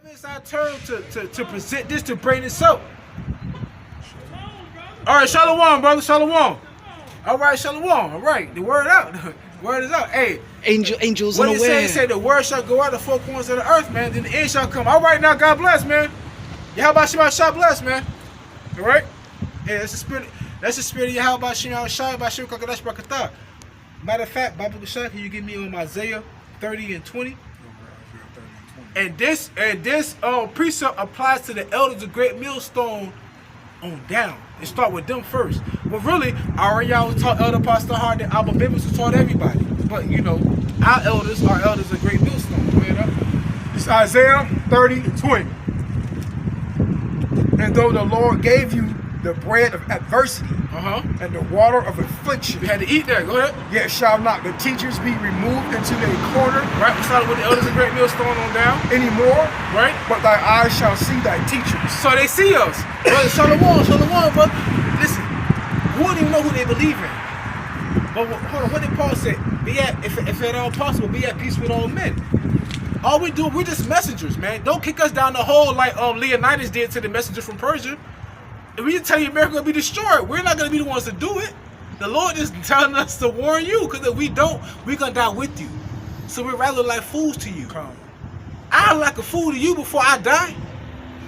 It's our turn to present this, to bring this up. All right, Shalom, brother, Shalom. All right, Shalom. All right, the word out. The word is out. Hey, angels what in it the say? wind. It say the word shall go out the four corners of the earth, man. Then the end shall come. All right, now God bless, man. YAHAWASHI bless, man. All right. Hey, that's the spirit. That's the spirit of YAHAWASHI QADASH Barakatah. Matter of fact, Bible Shah, can you give me on Isaiah 30 and 20? And this precept applies to the elders of Great Millstone on down. It start with them first. But really, our y'all was taught Elder Pastor Hard that our Bibles was taught everybody. But you know, our elders are elders of Great Millstone. It's Isaiah 30 and 20. And though the Lord gave you the bread of adversity and the water of affliction, You had to eat that. Go ahead. yet shall not the teachers be removed into their corner Right, we started with the elders of Great Millstone on down. anymore, Right? but thy eyes shall see thy teachers. So they see us. Brother, Shalom, brother. Listen, we don't even know who they believe in. But hold on, what did Paul say? Be at, if at all possible, be at peace with all men. All we do, we're just messengers, man. Don't kick us down the hole like Leonidas did to the messenger from Persia. If we tell you America will be destroyed, we're not going to be the ones to do it. The Lord is telling us to warn you, because if we don't, we're going to die with you. So we're rather like fools to you. I'm like a fool to you before I die.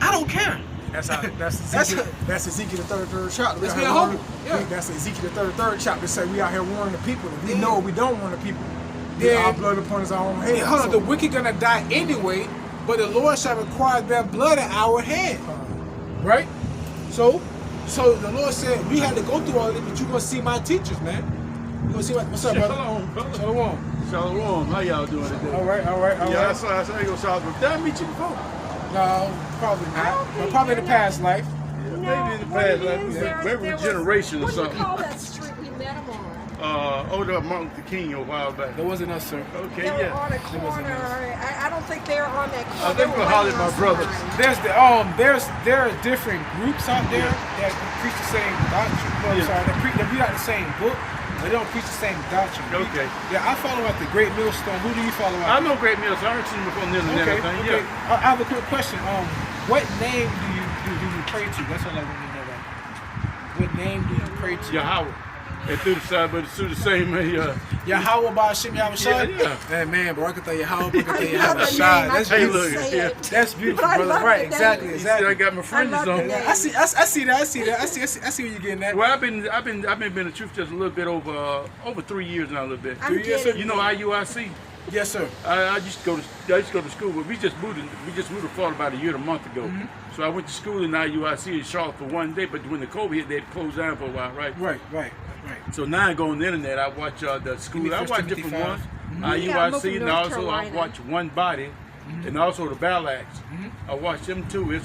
I don't care. That's Ezekiel, that's Ezekiel the third chapter. Let's be humble. Yeah. That's Ezekiel the third chapter. Say we out here warning the people. If we know we don't warn the people, Yeah. our blood upon his own head. Yeah, hold on, the wicked gonna die anyway, but the Lord shall require their blood at our hand. Right? So the Lord said we had to go through all of it, but you're gonna see my teachers, man. You gonna see what's up, brother? Shalom, brother. Shalom. Shalom. How y'all doing today? All right. Yeah, I saw you go south. Did I meet you before? No, probably not. But probably in the past life. Yeah, maybe in the past, maybe a generation or what something. What do you call that street we met him on? Older Martin Luther King a while back. That wasn't us, sir. Okay, They were yeah. on a corner. I don't think they were on that corner. They were hollering at my brothers. There are different groups out there that preach the same doctrine. No, I'm sorry, they read out the same book, but they don't preach the same doctrine. Okay. Yeah, I follow out the Great Millstone. Who do you follow out? I know Great Mills. I heard seen him before on the internet. Okay. Yeah. I have a quick question. What name do you pray to? That's what I want to know. About. What name do you pray to? Yahawah. They threw the side, but it's through the same. YAHAWASHI, YAHAWASHI? Yeah. Man, Barakatah Yahawah, I Barakatah love the YAHAWASHI. name. That's Hey, beautiful. look, yeah. That's beautiful, But I brother. love Right, the exactly, name. You see, I exactly. got my fringes love on. the name. I see that. I see where you're getting at. Well, I've been in the truth just a little bit over 3 years now, a little bit. I'm 3 years, sir? getting You know IUIC? Yes, sir. I used to go to school, but we just moved to Florida about a year and a month ago. So I went to school in IUIC in Charlotte for one day, but when the COVID hit, they closed down for a while, right? Right. So now I go on the internet, I watch the school, I watch different ones, Yeah, I'm IUIC, from and North also I Carolina. watch One Body, and also the Ballads. I watch them too.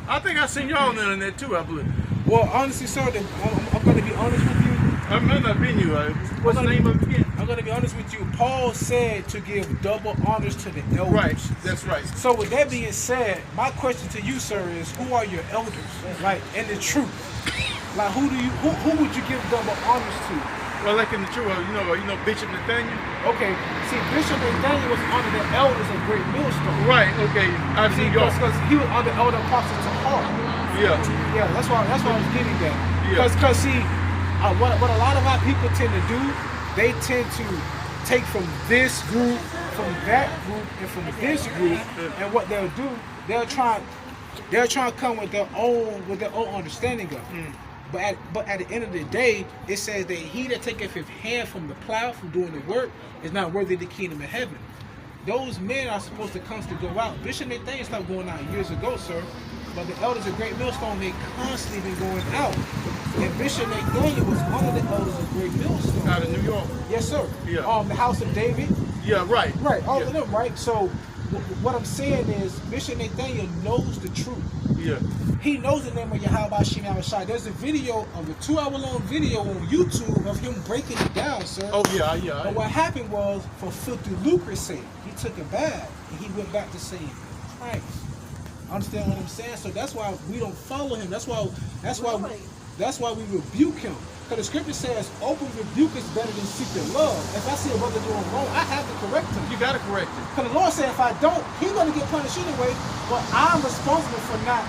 I think I seen y'all on the internet too, I believe. Well, honestly, sir, I'm going to be honest with you. I might not been you. What's the name of it again? I'm going to be honest with you. Paul said to give double honors to the elders. Right, that's right. So with that being said, my question to you, sir, is who are your elders? Like, in the truth. Like, who would you give double honors to? Well, like in the truth, you know Bishop Nathaniel? Okay, see, Bishop Nathaniel was under the elders of Great Millstone. Right, okay. I've See, seen y'all. because he was under Elder Apostle to heart. Yeah. Yeah, that's why I was getting that. Yeah. Because see, what a lot of our people tend to do, they tend to take from this group, from that group, and from this group, and what they'll do, they'll try to come with their own understanding of it. But at the end of the day, it says that he that taketh his hand from the plow, from doing the work, is not worthy of the kingdom of heaven. Those men are supposed to constantly go out. Bishop Nathaniel stopped going out years ago, sir. But the elders of Great Millstone, they constantly been going out. And Bishop Nathaniel was one of the elders of Great Millstone. Out of New York. Yes, sir. Yeah. The House of David. Yeah, right. Right, all yeah. of them, right? So what I'm saying is Bishop Nathaniel knows the truth. Yeah. He knows the name of YAHAWASHI. There's a video of a 2-hour-long video on YouTube of him breaking it down, sir. Oh, yeah. But what happened was, for filthy lucre's sake, he took a bath and he went back to saying Christ. Understand what I'm saying? So that's why we don't follow him. That's why we rebuke him. Because the scripture says, open rebuke is better than secret love. If I see a brother doing wrong, I have to correct him. You gotta correct it. Because the Lord said, if I don't, he's going to get punished anyway, but I'm responsible for not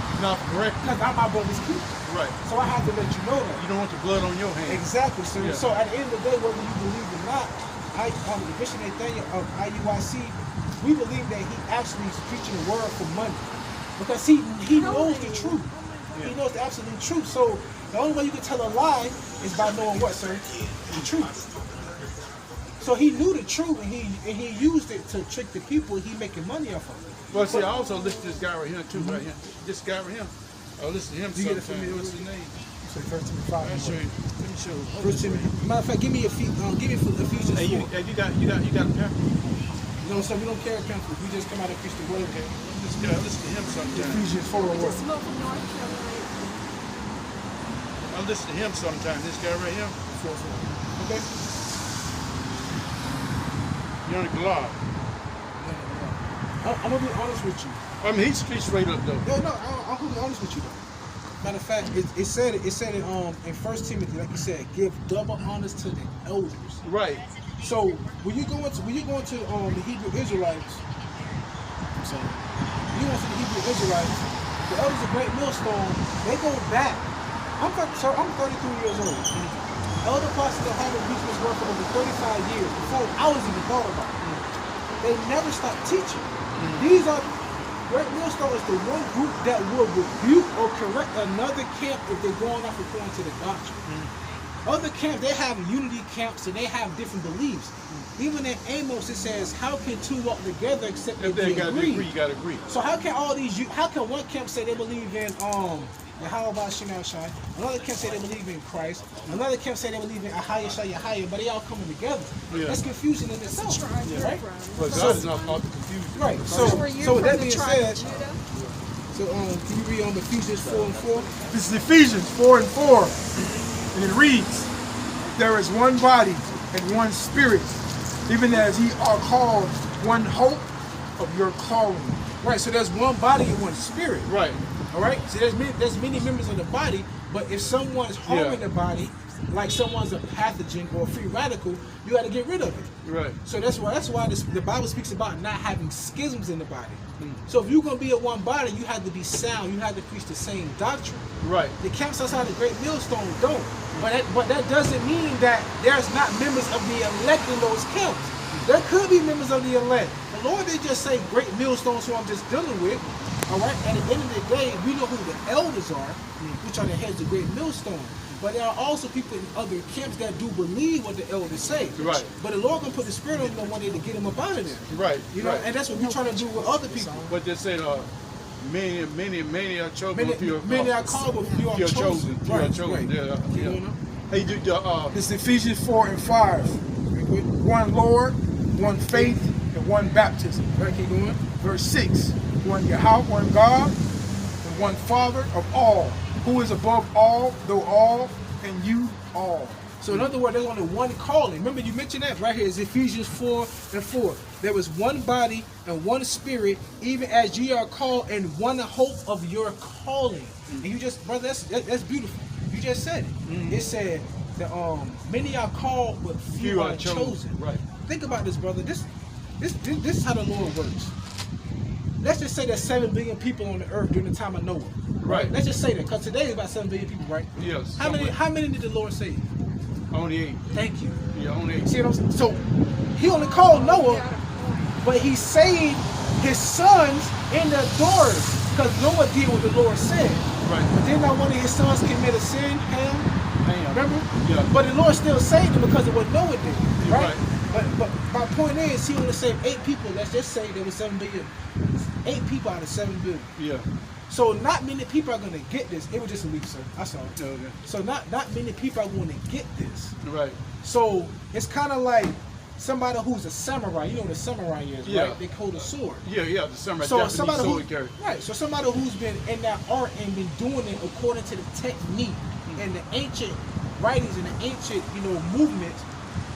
correct. because I'm my brother's keeper. Right. So I have to let you know that. You don't want the blood on your hands. Exactly. So, Yeah. so at the end of the day, whether you believe or not, Bishop Nathaniel of IUIC, we believe that he actually is preaching the word for money. Because he knows the truth. He knows the absolute truth. So the only way you can tell a lie is by knowing what, sir? The truth. So he knew the truth and he used it to trick the people. He making money off of it. Well, see, I also listen to this guy right here too, right here. This guy right here. I listen to him You get it sometimes. from me? What's his name? You say 1 Timothy 5. Let me show you. Let me show you. First Timothy. Matter of fact, give me Ephesians 4. Hey, you got a pen? No, sir, we don't carry pamphlets. We just come out and preach the word. Okay. This guy, listen to him sometimes. Ephesians 4 and what? Just love from North Carolina. I listen to him sometimes. This guy right here. 4. Okay. You're on the glove. I'm gonna be honest with you. I mean, he's straight up though. No, I'm gonna be honest with you though. Matter of fact, it said in 1 Timothy, like you said, give double honors to the elders. Right. So when you go into the Hebrew Israelites, I'm sorry, when you go into the Hebrew Israelites, the elders of Great Millstone, they go back. I'm 33 years old. Elder Pastor had been preaching this word for over 35 years before I was even thought about it. They never stopped teaching. These are Great Millstone is the one group that will rebuke or correct another camp if they're going off according to the doctrine. Other camps, they have unity camps and they have different beliefs. Even in Amos, it says, "How can two walk together except If they they gotta agree?" agree, you gotta agree. So how can how can one camp say they believe in YAHAWASHI, another camp say they believe in Christ, another camp say they believe in YAHAWAH, but they all coming together? Yeah. That's confusing in itself, right? But God is not all the confusion. Right. So were you from that the being tribe said, of Judah? so can you read on Ephesians 4 and 4? This is Ephesians 4 and 4. And it reads, there is one body and one spirit, even as ye are called one hope of your calling. Right. So there's one body and one spirit. Right. All right. So there's many members of the body, but if someone's harming the body, like someone's a pathogen or a free radical, you got to get rid of it. Right. So that's why the Bible speaks about not having schisms in the body. So if you're going to be at one body, you have to be sound. You have to preach the same doctrine. Right. The camps outside the Great Millstone don't. But that doesn't mean that there's not members of the elect in those camps. There could be members of the elect. The Lord didn't just say Great Millstone, so I'm just dealing with. All right. And at the end of the day, we know who the elders are, which are the heads of Great Millstone. But there are also people in other camps that do believe what the elders say. Right. But the Lord can put the spirit on them one day to get them up out of there. Right. You know, and that's what we're trying to do with other people. But they said, many are chosen. Many are called, but few are chosen. Few are chosen. Yeah. Hey, This is Ephesians 4 and 5. One Lord, one faith, and one baptism. Right, keep going. Verse 6. One Yahweh, one God, and one Father of all, who is above all, though all, and you all. So in other words, there's only one calling. Remember, you mentioned that right here is Ephesians 4 and 4. There was one body and one spirit, even as ye are called, and one hope of your calling. And you just, brother, that's beautiful. You just said it. It said that many are called, but few are chosen. Right. Think about this, brother. This is how the Lord works. Let's just say there's 7 billion people on the earth during the time of Noah. Right. Let's just say that, because today is about 7 billion people, right? Yes. How many did the Lord save? Only 8. Thank you. Yeah, only 8. See what I'm saying? So he only called Noah, but he saved his sons and their daughters, because Noah did what the Lord said. Right. But then not one of his sons committed a sin, Ham. Remember? Yeah. But the Lord still saved him because of what Noah did. Right? Right. But my point is, he only saved 8 people. Let's just say there was 7 billion. 8 people out of 7 billion. Yeah. So not many people are going to get this. It was just a week, sir. I saw it. Okay. So not many people are going to get this. Right. So it's kind of like somebody who's a samurai. You know what a samurai is, Yeah. right? They hold a sword. Yeah, the samurai So Japanese somebody sword carry. right. So somebody who's been in that art and been doing it according to the technique and the ancient writings and the ancient, movements,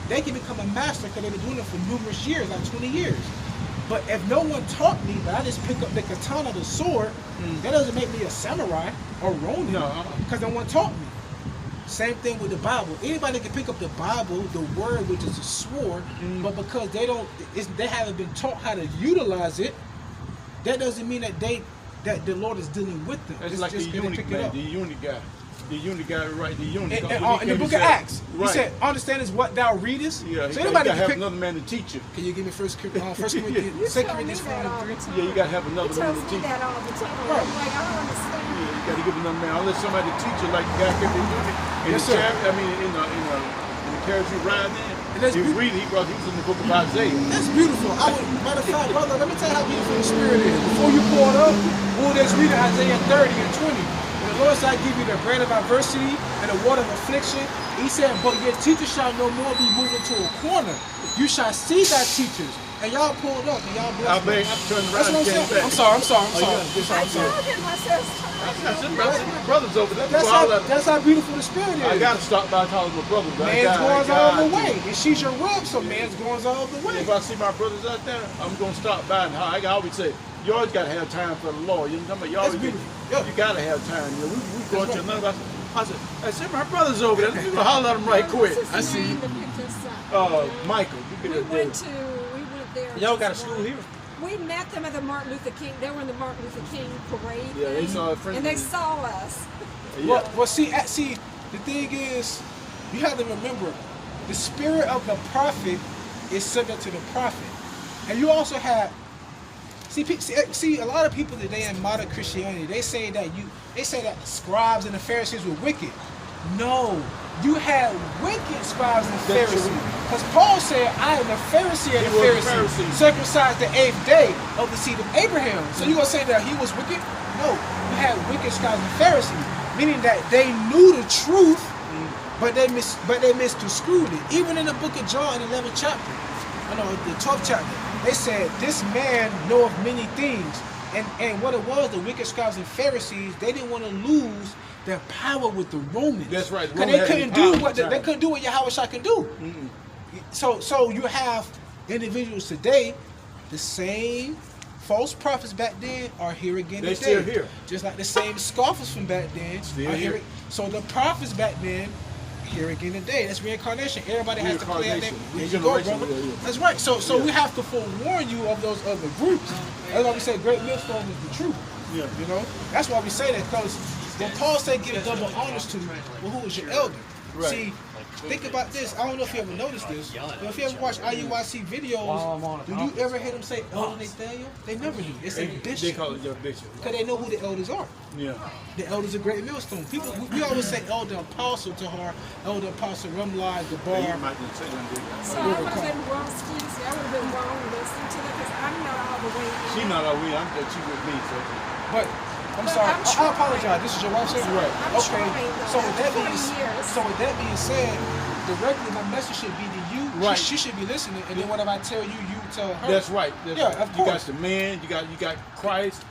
they can become a master because they've been doing it for numerous years, like 20 years. But if no one taught me, but I just pick up the katana, the sword, that doesn't make me a samurai or Ronin, No. because no one taught me. Same thing with the Bible. Anybody can pick up the Bible, the word, which is a sword, but because they haven't been taught how to utilize it, that doesn't mean that the Lord is dealing with them. That's It's like the just gonna eunuch, pick it man. up. The eunuch guy. The eunuch guy, right? The eunuch. In the book of Acts, he said, "Understand is what thou readest." Yeah, so you anybody gotta can have pick. another man to teach you. Can you give me First Corinthians, You 2 tell me Corinthians that all 5:3? the time. Yeah, you gotta have another He man tells to me teach you. that all the time. Right. I'm like, I don't understand. Yeah, you gotta give another man. Unless somebody teach you like the guy kept doing it in Yes, the sir. chariot. I mean, in the carriage you riding in. And that's He was reading. He was in the book of Isaiah. That's beautiful. Matter of fact, brother, let me tell you how beautiful the Spirit is. Before you pour it up, we'll just read Isaiah 30 and 20. When the Lord said, "I give you the bread of adversity and the water of affliction," He said, "But your teachers shall no more be moved into a corner. You shall see thy teachers." And y'all pulled up and y'all I blessed beg, me. I turned That's around what I'm and came saying. back. I'm sorry. I Yeah. told him, I said, I said, my brother's over there. That's how beautiful the Spirit is. I gotta stop by and call him my brother. Man's going all the way. And she's your rib, so man's going all the way. If I see my brothers out there, I'm gonna stop by and I always say, you always gotta have time for the Lord. You know what I'm talking about? That's beautiful. Yeah. You gotta have time. You know, we going to another. I said, my brother's over there. Let me holler at him right quick. I see. Michael. We went there. Y'all got a just school one. here? We met them at the Martin Luther King. They were in the Martin Luther King parade. Yeah, they thing, saw a friend and they of- saw us. Yeah. Well, see, the thing is, you have to remember, the spirit of the prophet is subject to the prophet, and you also have. See, a lot of people today in modern Christianity, they say that the scribes and the Pharisees were wicked. No, you had wicked scribes and That's Pharisees. true. Because Paul said, "I am a Pharisee of He the was a Pharisees, Pharisee. circumcised the 8th day of the seed of Abraham." So you gonna say that he was wicked? No, you had wicked scribes and Pharisees, meaning that they knew the truth, but they misconstrued it. Even in the book of John, 11th chapter, the 12th chapter, they said, "This man knoweth many things," and what it was, the wicked scribes and Pharisees, they didn't want to lose their power with the Romans. That's right. Because Roman they had couldn't any power do what at the they time. couldn't do what YAHAWASHI can do. So you have individuals today, the same false prophets back then are here again They today. still here. Just like the same scoffers from back then Still are here. here. So the prophets back then here again today. That's reincarnation. Everybody has to play at that. Reincarnation. There you go, Regeneration, brother. yeah. That's right. So we have to forewarn you of those other groups. That's why we say great millstone is the truth. Yeah. You know, that's why we say that, because when Paul said give double honors to, well, who is your elder? Right. See, think about this. I don't know if you ever noticed this, but if you ever watch IUIC videos, do you ever hear them say Elder Nathaniel? They never do. They say They bishop, call it your bishop. because they know who the elders are. Yeah. The elders are great millstone. People, we always say Elder Apostle Tahar, Elder Apostle Rumlai, You Gabar. might just say that. So I would have been wrong, excuse me, I would have been wrong listening to that because I'm not all the way in. She not our way. I'm just she with me. So. But I'm But sorry. I'm I apologize. This is your wife saying? Right. I'm Okay. trying, though. So with that 40 being years. said, directly my message should be to you. Right. She should be listening, and then whatever I tell you, you tell her. That's right. That's Yeah, right. of You got course. the man. You got Christ,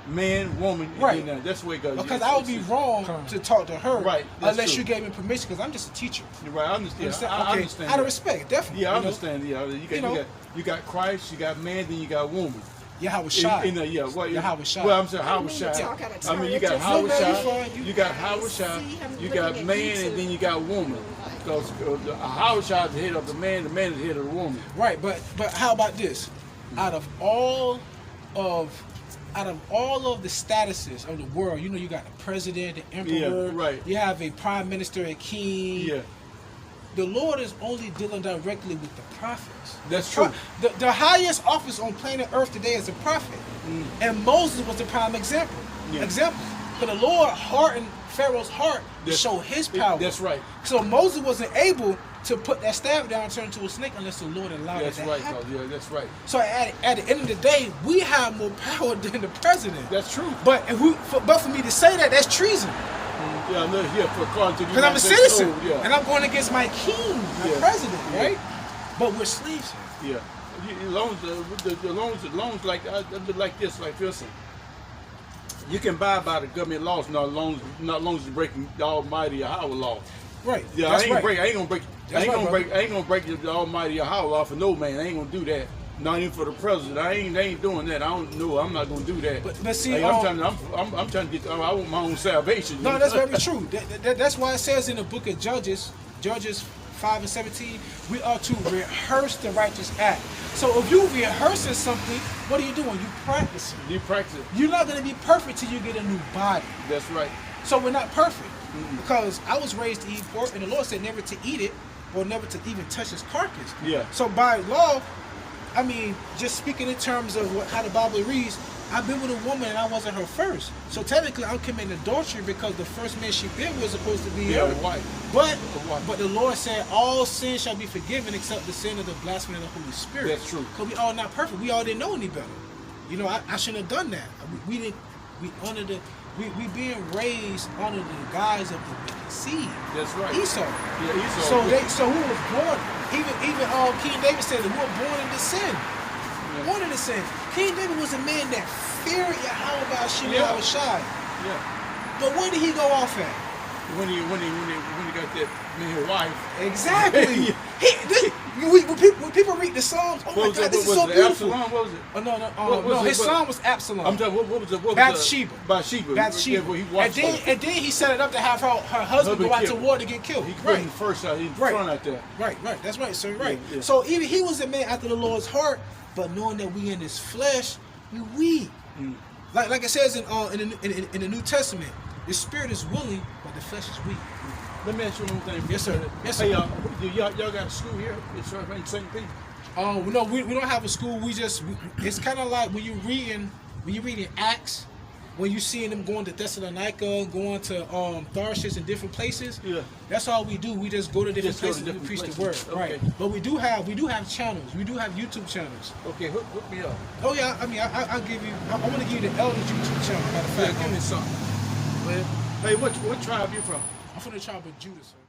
man, woman. and Right. then, that's the way it goes. Because I would be wrong to talk to her, Right, that's unless true. you gave me permission. Because I'm just a teacher. You're right. I You understand. understand? I Okay. understand. Out of that. respect, definitely. Yeah, I you know? understand. Yeah, you got Christ, you got man, then you got woman. YAHAWASHI. YAHAWASHI. Well, I'm saying I didn't mean to Hawashai. talk out of I mean, turn. you got It just- No, you're Hawashai, fine. you got See, Hawashai, I'm you got looking at man, YouTube. and then you got woman. Because Hawashai is the head of the man is the head of the woman. Right, but how about this? Out of all of the statuses of the world, you know, you got the president, the emperor, Yeah, right. You have a prime minister, a king. Yeah, The Lord is only dealing directly with the prophets. that's true. The highest office on planet Earth today is a prophet, and Moses was the prime example. Yeah. But the Lord hardened Pharaoh's heart to That's- show His power. That's right. So Moses wasn't able to put that staff down and turn into a snake unless the Lord allowed That's it to right. happen. Yeah, that's right. So at the end of the day, we have more power than the president. That's true. But but for me to say that, that's treason. Yeah, I'm not here for according to the Because I'm a United States citizen, Code, yeah. and I'm going against my king, my Yeah. president, Yeah. right? But we're slaves here. Yeah. As long as like like this, like this. You can buy by the government laws, not as long as you're breaking the Almighty Yahweh law. Right. Yeah, That's I ain't right. gonna break. I That's ain't right, gonna brother. break. I ain't gonna break the Almighty Yahweh law for no man. I ain't gonna do that. Not even for the president. They ain't doing that. I don't know. I'm not gonna do that. But see, Hey, I'm trying to get. I want my own salvation. no, that's very true. That's why it says in the book of Judges 5:17, we are to rehearse the righteous act. So if you rehearsing something, what are you doing? You practicing. You practice. You're not going to be perfect till you get a new body. That's right. So we're not perfect. Because I was raised to eat pork, and the Lord said never to eat it or never to even touch his carcass. Yeah. So by law, I mean, just speaking in terms of how the Bible reads, I've been with a woman and I wasn't her first. So technically I'm committing adultery because the first man she been with was supposed to be her. Wife. But the Lord said all sin shall be forgiven except the sin of the blasphemy of the Holy Spirit. That's true. Because we all not perfect. We all didn't know any better. You know, I shouldn't have done that. We being raised under the guise of the wicked seed. That's right. Esau. Yeah, Esau. So who was born? Even King David said that we were born into sin. Born into sin. King David was a man that feared YAHAWASHI. Yeah. But where did he go off at? When he got that man wife. Exactly. When people read the Psalms, oh my God, this is so beautiful. Absalom, what was it? Oh, no, his son was Absalom. I'm talking. What was it? Bathsheba. Bathsheba. And then he set it up to have her husband go out to war to get killed. He put him first out. He front out there. Right. That's right, sir. Right. Yeah. So even he was a man after the Lord's heart, but knowing that we in this flesh, we weak. Like it says in the New Testament, the spirit is willing, but the flesh is weak. Let me ask you one thing. Yes, sir. Yes, sir. Hey, y'all got a school here? It's the same thing. No, we don't have a school. It's kind of like when you reading Acts, when you seeing them going to Thessalonica, going to Tarshish and different places. Yeah. That's all we do. We just go to different places and we preach the word. Okay. Right. But we do have channels. We do have YouTube channels. Okay, hook me up. Oh yeah. I mean, I'll give you. I want to give you the Elders YouTube channel. Matter of fact, Give me something. Hey, what tribe you from? I'm from the tribe of Judah, sir.